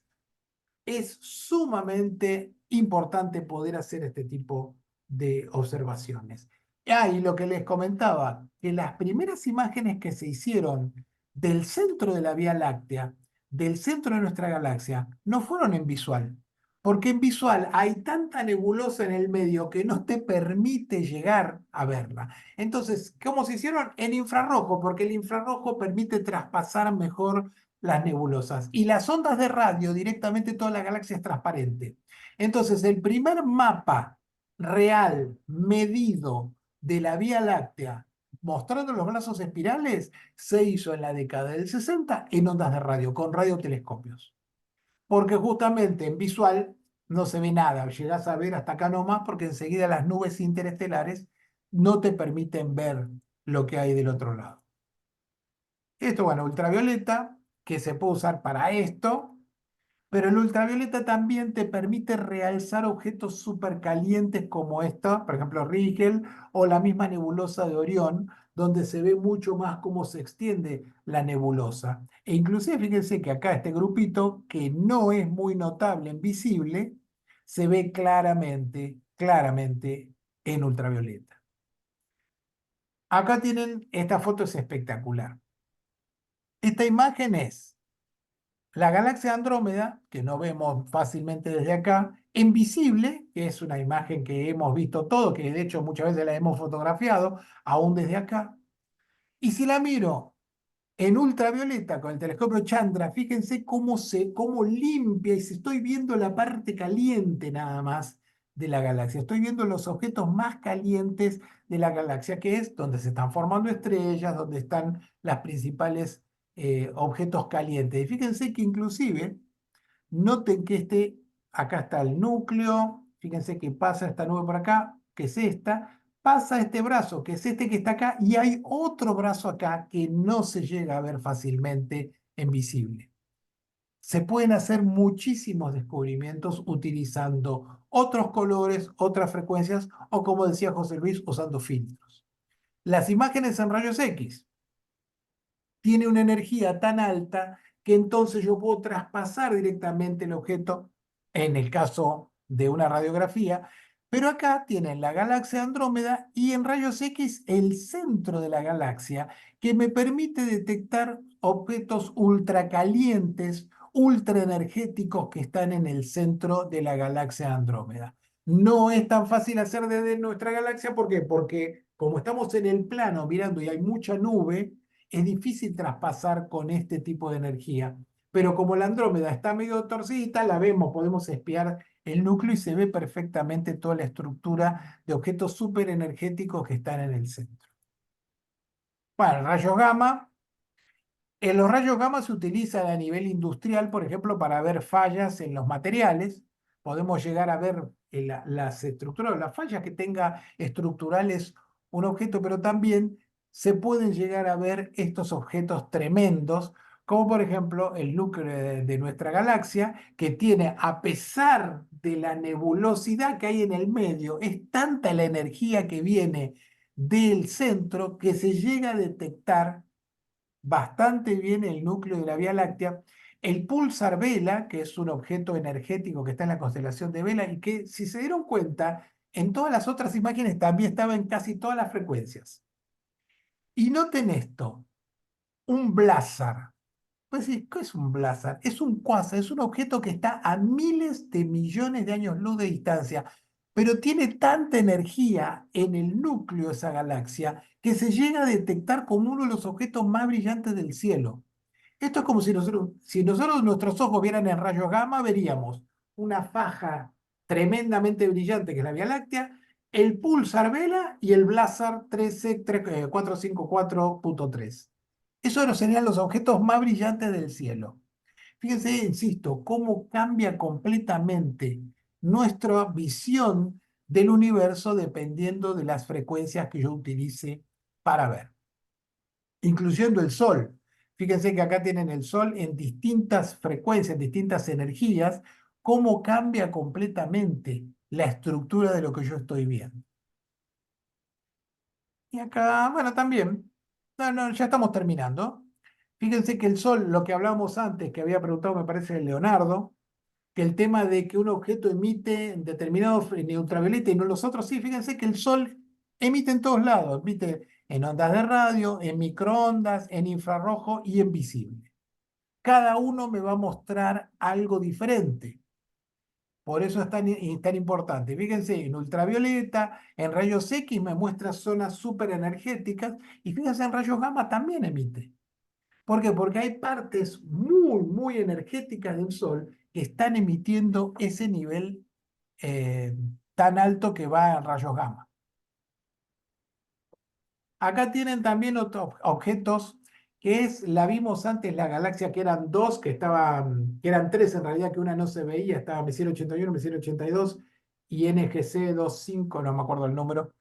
es sumamente importante poder hacer este tipo de observaciones. Y lo que les comentaba, que las primeras imágenes que se hicieron del centro de la Vía Láctea, del centro de nuestra galaxia, no fueron en visual, porque en visual hay tanta nebulosa en el medio que no te permite llegar a verla. Entonces, ¿cómo se hicieron? En infrarrojo, porque el infrarrojo permite traspasar mejor las nebulosas. Y las ondas de radio, directamente toda la galaxia es transparente. Entonces, el primer mapa real, medido de la Vía Láctea, mostrando los brazos espirales, se hizo en la década del 60 en ondas de radio, con radiotelescopios. Porque justamente en visual no se ve nada, llegás a ver hasta acá nomás, porque enseguida las nubes interestelares no te permiten ver lo que hay del otro lado. Esto, bueno, ultravioleta, que se puede usar para esto, pero el ultravioleta también te permite realzar objetos supercalientes como esta, por ejemplo, Rigel, o la misma nebulosa de Orión, donde se ve mucho más cómo se extiende la nebulosa. E inclusive, fíjense que acá este grupito, que no es muy notable en visible, se ve claramente en ultravioleta. Acá tienen, esta foto es espectacular. Esta imagen es la galaxia Andrómeda, que no vemos fácilmente desde acá, en visible, que es una imagen que hemos visto todo, que de hecho muchas veces la hemos fotografiado, aún desde acá. Y si la miro en ultravioleta con el telescopio Chandra, fíjense cómo limpia y si estoy viendo la parte caliente nada más de la galaxia. Estoy viendo los objetos más calientes de la galaxia, que es donde se están formando estrellas, donde están las principales objetos calientes. Y fíjense que inclusive, noten que acá está el núcleo, fíjense que pasa esta nube por acá, que es esta, pasa este brazo, que es este que está acá, y hay otro brazo acá que no se llega a ver fácilmente en visible. Se pueden hacer muchísimos descubrimientos utilizando otros colores, otras frecuencias, o como decía José Luis, usando filtros. Las imágenes en rayos X tiene una energía tan alta que entonces yo puedo traspasar directamente el objeto en el caso de una radiografía, pero acá tienen la galaxia Andrómeda y en rayos X el centro de la galaxia que me permite detectar objetos ultracalientes, ultraenergéticos que están en el centro de la galaxia Andrómeda. No es tan fácil hacer desde nuestra galaxia, ¿por qué? Porque como estamos en el plano mirando y hay mucha nube, es difícil traspasar con este tipo de energía. Pero como la Andrómeda está medio torcidita, la vemos, podemos espiar el núcleo y se ve perfectamente toda la estructura de objetos súper energéticos que están en el centro. Bueno, rayos gamma. En los rayos gamma se utilizan a nivel industrial, por ejemplo, para ver fallas en los materiales. Podemos llegar a ver las estructuras, las fallas que tenga estructurales un objeto, pero también se pueden llegar a ver estos objetos tremendos, como por ejemplo el núcleo de nuestra galaxia, que tiene, a pesar de la nebulosidad que hay en el medio, es tanta la energía que viene del centro que se llega a detectar bastante bien el núcleo de la Vía Láctea. El pulsar Vela, que es un objeto energético que está en la constelación de Vela y que, si se dieron cuenta, en todas las otras imágenes también estaba en casi todas las frecuencias. Y noten esto, un blazar. Pues sí, ¿qué es un blazar? Es un cuásar, es un objeto que está a miles de millones de años luz de distancia, pero tiene tanta energía en el núcleo de esa galaxia que se llega a detectar como uno de los objetos más brillantes del cielo. Esto es como si nosotros nuestros ojos vieran en rayos gamma, veríamos una faja tremendamente brillante que es la Vía Láctea, el pulsar Vela y el blazar 454.3. Esos serían los objetos más brillantes del cielo. Fíjense, insisto, cómo cambia completamente nuestra visión del universo dependiendo de las frecuencias que yo utilice para ver, incluyendo el Sol. Fíjense que acá tienen el Sol en distintas frecuencias, distintas energías, cómo cambia completamente la estructura de lo que yo estoy viendo. Y acá, bueno, también, no, ya estamos terminando. Fíjense que el Sol, lo que hablábamos antes, que había preguntado, me parece, Leonardo, que el tema de que un objeto emite determinados ultravioleta y no los otros, sí, fíjense que el Sol emite en todos lados, emite en ondas de radio, en microondas, en infrarrojo y en visible. Cada uno me va a mostrar algo diferente. Por eso es tan importante. Fíjense, en ultravioleta, en rayos X me muestra zonas súper energéticas y fíjense, en rayos gamma también emite. ¿Por qué? Porque hay partes muy energéticas del Sol que están emitiendo ese nivel tan alto que va en rayos gamma. Acá tienen también otros objetos la vimos antes, la galaxia que eran dos, que eran tres en realidad, que una no se veía, estaba Messier 81, Messier 82 y NGC 25, no me acuerdo el número,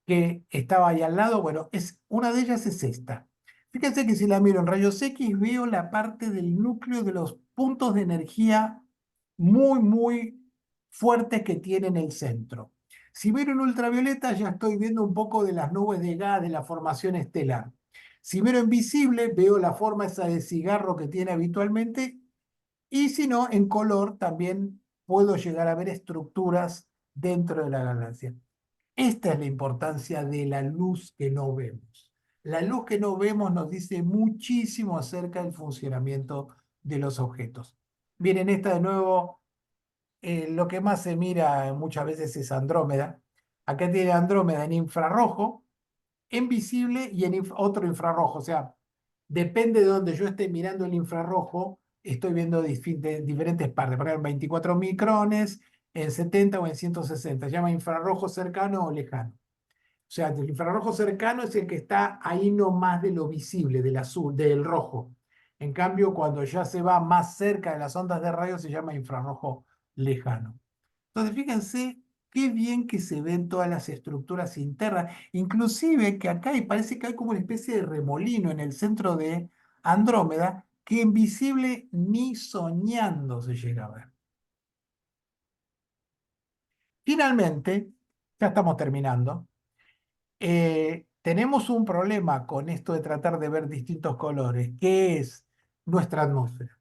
que estaba ahí al lado. Bueno, una de ellas es esta. Fíjense que si la miro en rayos X veo la parte del núcleo de los puntos de energía muy fuertes que tiene en el centro. Si miro en ultravioleta ya estoy viendo un poco de las nubes de gas, de la formación estelar. Si miro en visible veo la forma esa de cigarro que tiene habitualmente, y si no, en color también puedo llegar a ver estructuras dentro de la galaxia. Esta es la importancia de la luz que no vemos. La luz que no vemos nos dice muchísimo acerca del funcionamiento de los objetos. Miren, esta de nuevo, lo que más se mira muchas veces es Andrómeda. Acá tiene Andrómeda en infrarrojo, en visible y en otro infrarrojo. O sea, depende de donde yo esté mirando el infrarrojo, estoy viendo diferentes partes. Por ejemplo, 24 micrones, en 70 o en 160. Se llama infrarrojo cercano o lejano. O sea, el infrarrojo cercano es el que está ahí no más de lo visible, del azul, del rojo. En cambio, cuando ya se va más cerca de las ondas de radio, se llama infrarrojo lejano. Entonces, fíjense qué bien que se ven todas las estructuras internas, inclusive que acá parece que hay como una especie de remolino en el centro de Andrómeda, que en visible ni soñando se llega a ver. Finalmente, ya estamos terminando. Tenemos un problema con esto de tratar de ver distintos colores, que es nuestra atmósfera.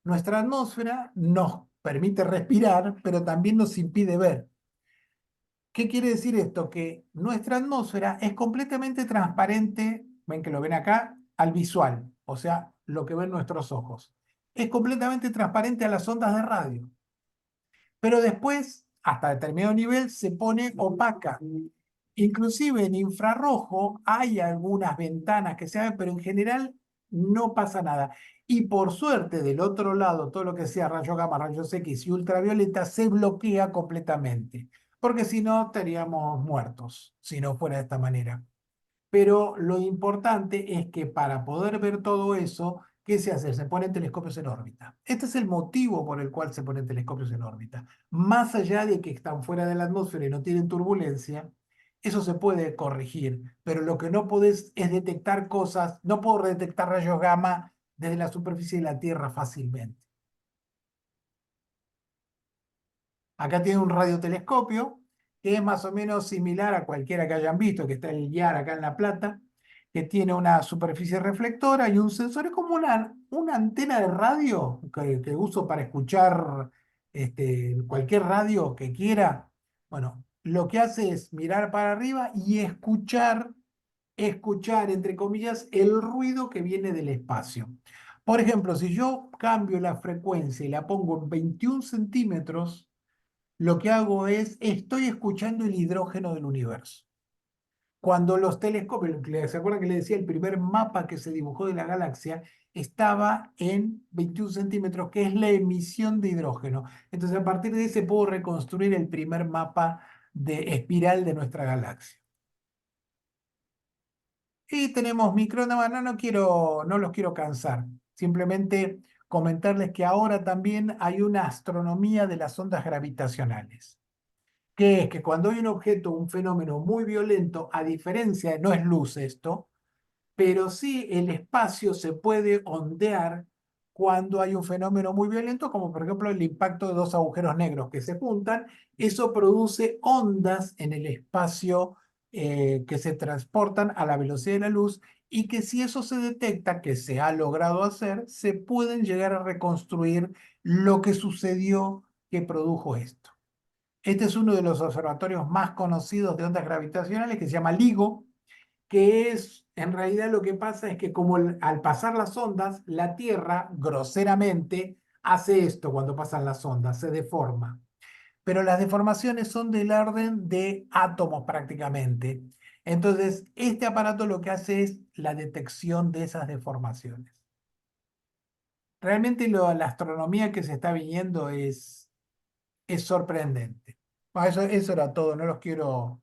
Nuestra atmósfera nos permite respirar, pero también nos impide ver. ¿Qué quiere decir esto? Que nuestra atmósfera es completamente transparente, ven que lo ven acá, al visual, o sea, lo que ven nuestros ojos. Es completamente transparente a las ondas de radio. Pero después, hasta determinado nivel, se pone opaca. Inclusive en infrarrojo hay algunas ventanas que se abren, pero en general no pasa nada. Y por suerte, del otro lado, todo lo que sea rayos gamma, rayos X y ultravioleta se bloquea completamente, porque si no estaríamos muertos, si no fuera de esta manera. Pero lo importante es que para poder ver todo eso, ¿qué se hace? Se ponen telescopios en órbita. Este es el motivo por el cual se ponen telescopios en órbita. Más allá de que están fuera de la atmósfera y no tienen turbulencia, eso se puede corregir, pero lo que no podés es detectar cosas, no puedo detectar rayos gamma desde la superficie de la Tierra fácilmente. Acá tiene un radiotelescopio que es más o menos similar a cualquiera que hayan visto, que está el IAR acá en La Plata, que tiene una superficie reflectora y un sensor. Es como una antena de radio que uso para escuchar cualquier radio que quiera. Bueno, lo que hace es mirar para arriba y escuchar, entre comillas, el ruido que viene del espacio. Por ejemplo, si yo cambio la frecuencia y la pongo en 21 centímetros, lo que hago estoy escuchando el hidrógeno del universo. Cuando los telescopios, ¿se acuerdan que le decía el primer mapa que se dibujó de la galaxia? Estaba en 21 centímetros, que es la emisión de hidrógeno. Entonces, a partir de ese puedo reconstruir el primer mapa de espiral de nuestra galaxia. Y tenemos microondas, no los quiero cansar. Simplemente comentarles que ahora también hay una astronomía de las ondas gravitacionales, que es que cuando hay un objeto, un fenómeno muy violento, a diferencia, no es luz esto, pero sí el espacio se puede ondear cuando hay un fenómeno muy violento, como por ejemplo el impacto de dos agujeros negros que se juntan. Eso produce ondas en el espacio que se transportan a la velocidad de la luz y que si eso se detecta, que se ha logrado hacer, se pueden llegar a reconstruir lo que sucedió que produjo esto. Este es uno de los observatorios más conocidos de ondas gravitacionales que se llama LIGO, que es, en realidad lo que pasa es que como al pasar las ondas, la Tierra groseramente hace esto cuando pasan las ondas, se deforma. Pero las deformaciones son del orden de átomos prácticamente. Entonces, este aparato lo que hace es la detección de esas deformaciones. Realmente la astronomía que se está viniendo es sorprendente. Bueno, eso era todo, no quiero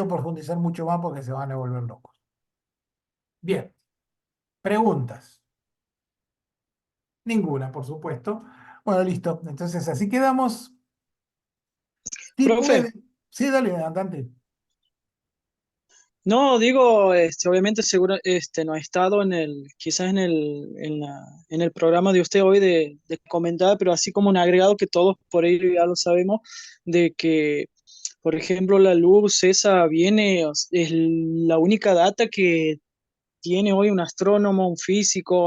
profundizar mucho más porque se van a volver locos. Bien, preguntas. Ninguna, por supuesto. Bueno, listo. Entonces, así quedamos. Sí, Profe, puede. Sí, dale, andante. no digo, obviamente seguro, no ha estado quizás en el programa de usted hoy de comentar, pero así como un agregado que todos por ahí ya lo sabemos, de que, por ejemplo, la luz esa viene, es la única data que tiene hoy un astrónomo, un físico,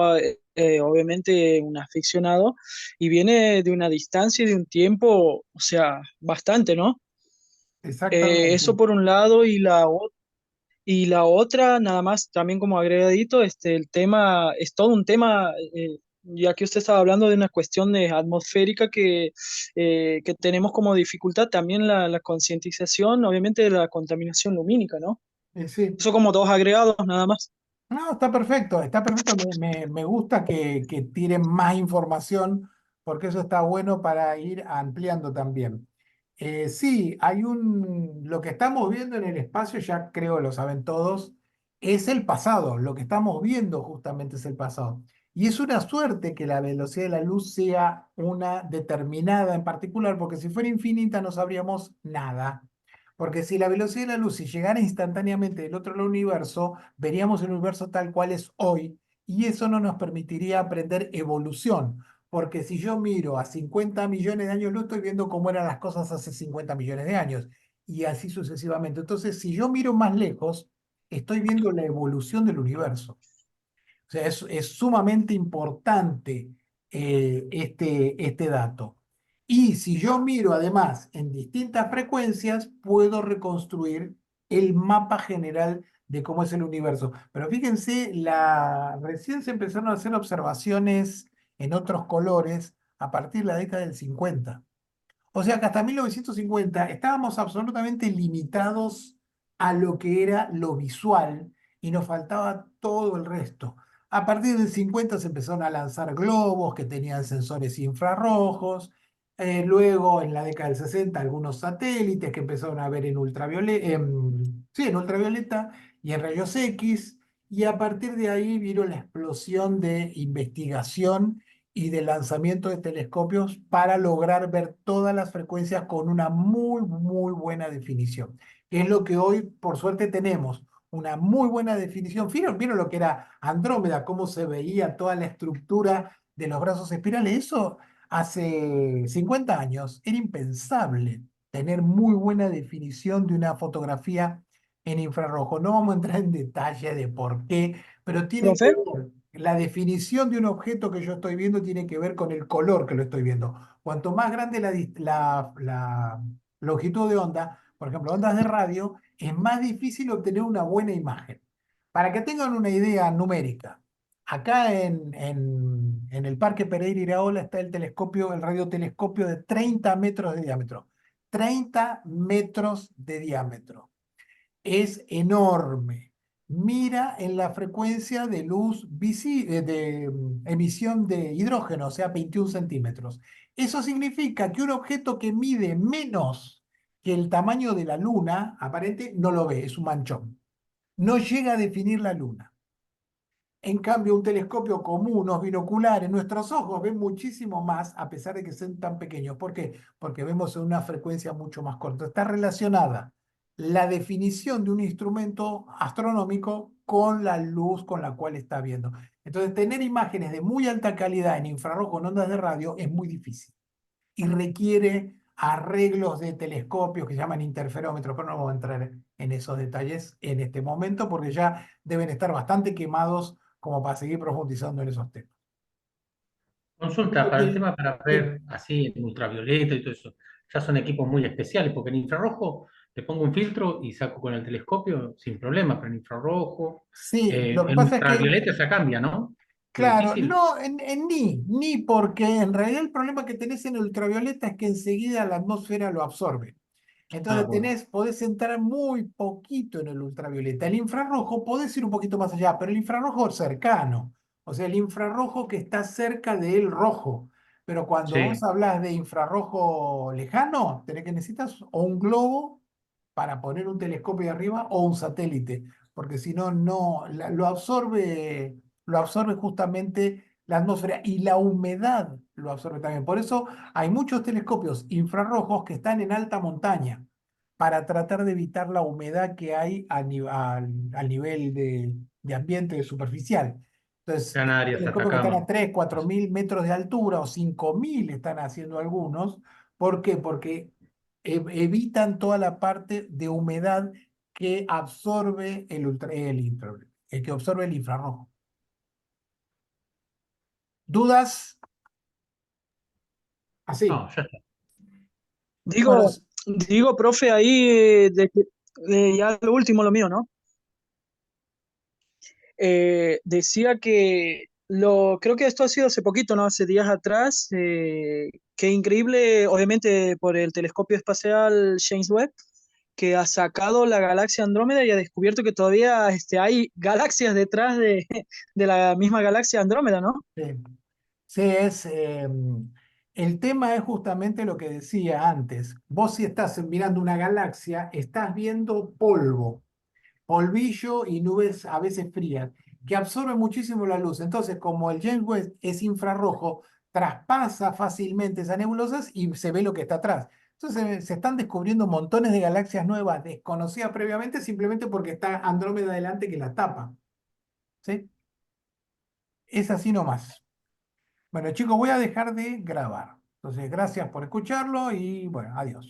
obviamente un aficionado, y viene de una distancia y de un tiempo, o sea, bastante, ¿no? Eso Exactamente. por un lado, y la otra, nada más, también como agregadito, el tema, es todo un tema, ya que usted estaba hablando de una cuestión de atmosférica que tenemos como dificultad, también la concientización, obviamente, de la contaminación lumínica, ¿no? Sí. Eso como dos agregados, nada más. No, está perfecto, está perfecto. Me gusta que tiren más información porque eso está bueno para ir ampliando también. Sí, lo que estamos viendo en el espacio, ya creo lo saben todos, es el pasado. Lo que estamos viendo justamente es el pasado. Y es una suerte que la velocidad de la luz sea una determinada en particular, porque si fuera infinita no sabríamos nada. Porque si la velocidad de la luz, si llegara instantáneamente del otro lado del universo, veríamos el universo tal cual es hoy y eso no nos permitiría aprender evolución, porque si yo miro a 50 millones de años luz, estoy viendo cómo eran las cosas hace 50 millones de años y así sucesivamente. Entonces, si yo miro más lejos, estoy viendo la evolución del universo. O sea, es sumamente importante este dato. Y si yo miro además en distintas frecuencias, puedo reconstruir el mapa general de cómo es el universo. Pero fíjense, recién se empezaron a hacer observaciones en otros colores a partir de la década del 50. O sea que hasta 1950 estábamos absolutamente limitados a lo que era lo visual y nos faltaba todo el resto. A partir del 50 se empezaron a lanzar globos que tenían sensores infrarrojos. Luego, en la década del 60, algunos satélites que empezaron a ver sí, en ultravioleta y en rayos X. Y a partir de ahí vino la explosión de investigación y de lanzamiento de telescopios para lograr ver todas las frecuencias con una muy, muy buena definición. Que es lo que hoy, por suerte, tenemos. Una muy buena definición. ¿Vieron lo que era Andrómeda? Cómo se veía toda la estructura de los brazos espirales. Eso hace 50 años era impensable tener muy buena definición de una fotografía en infrarrojo. No vamos a entrar en detalle de por qué, pero tiene que Profe, ver. La definición de un objeto que yo estoy viendo tiene que ver con el color que lo estoy viendo. Cuanto más grande la longitud de onda, por ejemplo, ondas de radio, es más difícil obtener una buena imagen. Para que tengan una idea numérica, acá en el Parque Pereira Iraola está el radiotelescopio de 30 metros de diámetro. 30 metros de diámetro. Es enorme. Mira en la frecuencia de luz emisión de hidrógeno, o sea, 21 centímetros. Eso significa que un objeto que mide menos que el tamaño de la luna, aparente, no lo ve, es un manchón. No llega a definir la luna. En cambio, un telescopio común, unos binoculares, nuestros ojos ven muchísimo más a pesar de que sean tan pequeños. ¿Por qué? Porque vemos en una frecuencia mucho más corta. Está relacionada la definición de un instrumento astronómico con la luz con la cual está viendo. Entonces, tener imágenes de muy alta calidad en infrarrojo, en ondas de radio, es muy difícil y requiere arreglos de telescopios que se llaman interferómetros, pero no vamos a entrar en esos detalles en este momento porque ya deben estar bastante quemados como para seguir profundizando en esos temas. Consulta, para el tema para Sí, ver así en ultravioleta y todo eso, ya son equipos muy especiales, porque en infrarrojo te pongo un filtro y saco con el telescopio sin problema, pero en infrarrojo, sí, lo que en pasa es que, ultravioleta ya cambia, ¿no? Qué claro, difícil. no, ni porque en realidad el problema que tenés en el ultravioleta es que enseguida la atmósfera lo absorbe. Ah, Entonces bueno, podés entrar muy poquito en el ultravioleta. El infrarrojo podés ir un poquito más allá, pero el infrarrojo cercano, o sea, el infrarrojo que está cerca del rojo. Pero cuando vos sí, hablas de infrarrojo lejano, tenés que necesitas o un globo para poner un telescopio arriba o un satélite, porque si no, lo absorbe justamente la atmósfera y la humedad lo absorbe también. Por eso hay muchos telescopios infrarrojos que están en alta montaña para tratar de evitar la humedad que hay al nivel de ambiente superficial. Entonces, estos Canarias, telescopios que están a Atacama. 3, 4 mil metros de altura o 5.000 están haciendo algunos. ¿Por qué? Porque evitan toda la parte de humedad que absorbe el que absorbe el infrarrojo. ¿Dudas? Así. No, ya está. Bueno, Digo, profe, ahí ya lo último, lo mío, ¿no? Decía que creo que esto ha sido hace poquito, ¿no? Hace días atrás, que increíble, obviamente por el telescopio espacial James Webb, que ha sacado la galaxia Andrómeda y ha descubierto que todavía hay galaxias detrás de la misma galaxia Andrómeda, ¿no? sí. Sí, el tema es justamente lo que decía antes. Vos si estás mirando una galaxia, estás viendo polvo, polvillo y nubes a veces frías, que absorben muchísimo la luz. Entonces, como el James Webb es infrarrojo, traspasa fácilmente esas nebulosas y se ve lo que está atrás. Entonces, se están descubriendo montones de galaxias nuevas desconocidas previamente simplemente porque está Andrómeda delante que la tapa. ¿Sí? Es así nomás. Bueno, chicos, voy a dejar de grabar. Entonces, gracias por escucharlo y bueno, adiós.